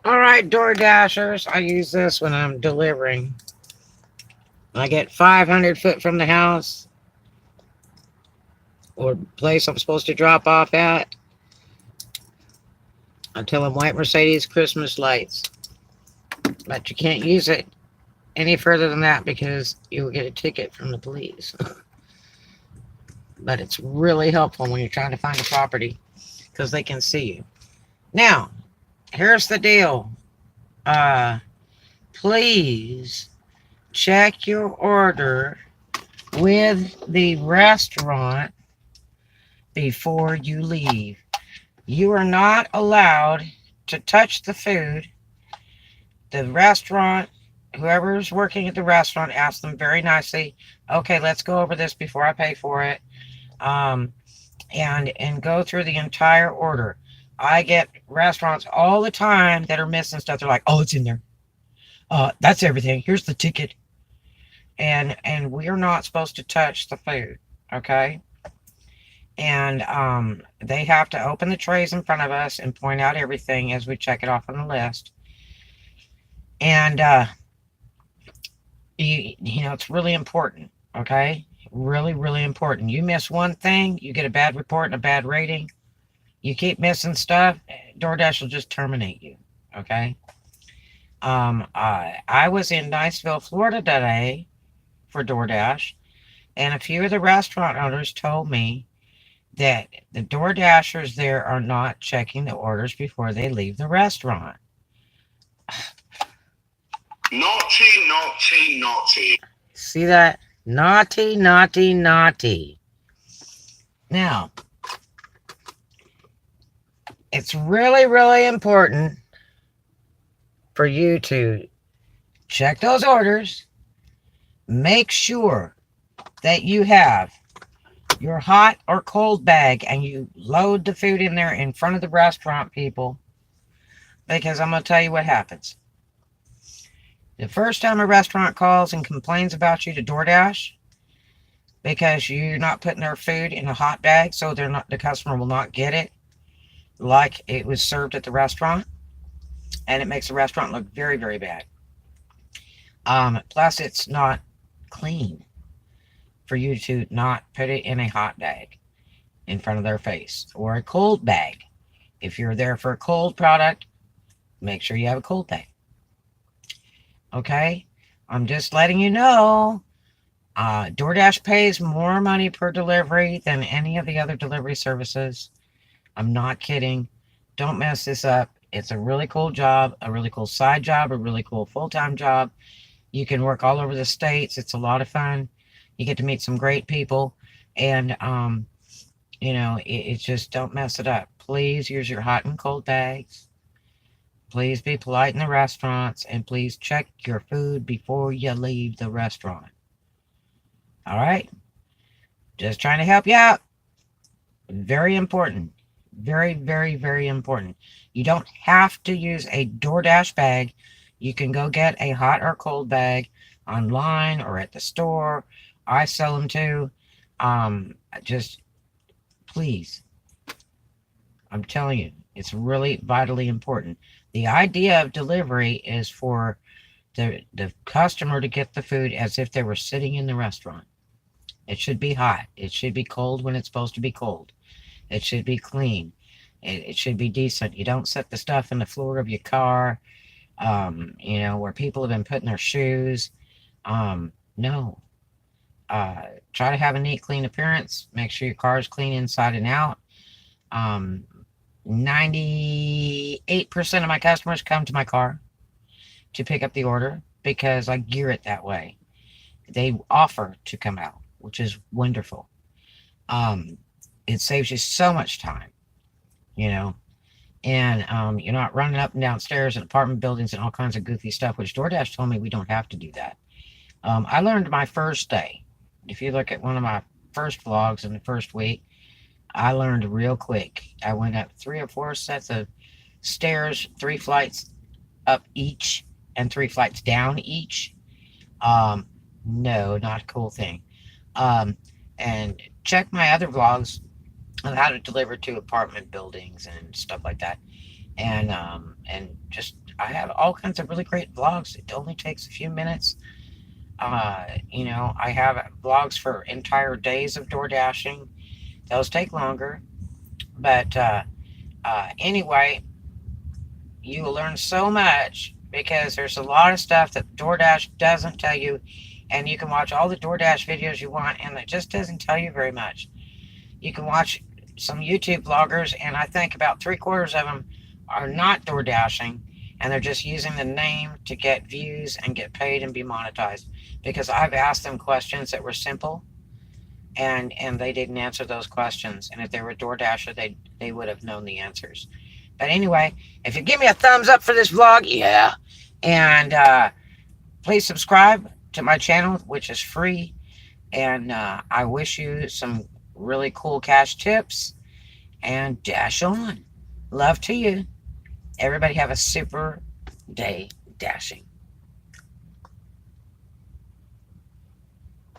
All right, Doordashers. I use this when I'm delivering. I get 500 foot from the house or place I'm supposed to drop off at. I tell them white Mercedes Christmas lights, but you can't use it any further than that because you'll get a ticket from the police. But it's really helpful when you're trying to find a property because they can see you. Now, here's the deal. Uh, Please check your order with the restaurant before you leave. You are not allowed to touch the food. The restaurant, whoever's working at the restaurant, asks them very nicely, okay, let's go over this before I pay for it. Um, and go through the entire order. I get restaurants all the time that are missing stuff. They're like, oh, it's in there. That's everything. Here's the ticket. And we're not supposed to touch the food, okay? And they have to open the trays in front of us and point out everything as we check it off on the list. And you know, it's really important, okay? Really, really important. You miss one thing, you get a bad report and a bad rating. You keep missing stuff, DoorDash will just terminate you, okay? I was in Niceville, Florida today for DoorDash, and a few of the restaurant owners told me that the DoorDashers there are not checking the orders before they leave the restaurant. Naughty, naughty, naughty. See that? Naughty, naughty, naughty. Now, it's really, really important for you to check those orders. Make sure that you have your hot or cold bag and you load the food in there in front of the restaurant people, because I'm going to tell you what happens. The first time a restaurant calls and complains about you to DoorDash because you're not putting their food in a hot bag so the customer will not get it like it was served at the restaurant, and it makes the restaurant look very, very bad. Plus, it's not clean for you to not put it in a hot bag in front of their face, or a cold bag. If you're there for a cold product, make sure you have a cold bag. Okay? I'm just letting you know, DoorDash pays more money per delivery than any of the other delivery services. I'm not kidding. Don't mess this up. It's a really cool job, a really cool side job, a really cool full-time job. You can work all over the states. It's a lot of fun. You get to meet some great people. And, you know, it's just, don't mess it up. Please use your hot and cold bags. Please be polite in the restaurants. And please check your food before you leave the restaurant. All right? Just trying to help you out. Very important. Very, very, very important. You don't have to use a DoorDash bag. You can go get a hot or cold bag online or at the store. I sell them too. Just please, I'm telling you, it's really vitally important. The idea of delivery is for the customer to get the food as if they were sitting in the restaurant. It should be hot. It should be cold when it's supposed to be cold. It should be clean. It should be decent. You don't set the stuff in the floor of your car, you know, where people have been putting their shoes. No. Try to have a neat, clean appearance. Make sure your car is clean inside and out. 98% of my customers come to my car to pick up the order because I gear it that way. They offer to come out, which is wonderful. It saves you so much time, you know, and you're not running up and downstairs in apartment buildings and all kinds of goofy stuff, which DoorDash told me we don't have to do that. I learned my first day. If you look at one of my first vlogs in the first week, I learned real quick. I went up 3 or 4 sets of stairs, 3 flights up each and 3 flights down each. No, not a cool thing. And check my other vlogs on how to deliver to apartment buildings and stuff like that. And just I have all kinds of really great vlogs. It only takes a few minutes. I have vlogs for entire days of door dashing. Those take longer. But anyway, you will learn so much because there's a lot of stuff that DoorDash doesn't tell you. And you can watch all the DoorDash videos you want, and it just doesn't tell you very much. You can watch some YouTube vloggers, and I think about three-quarters of them are not door dashing, and they're just using the name to get views and get paid and be monetized. Because I've asked them questions that were simple, and they didn't answer those questions. And if they were a DoorDasher, they would have known the answers. But anyway, if you give me a thumbs up for this vlog, yeah, and please subscribe to my channel, which is free. And I wish you some really cool cash tips and dash on. Love to you. Everybody have a super day dashing.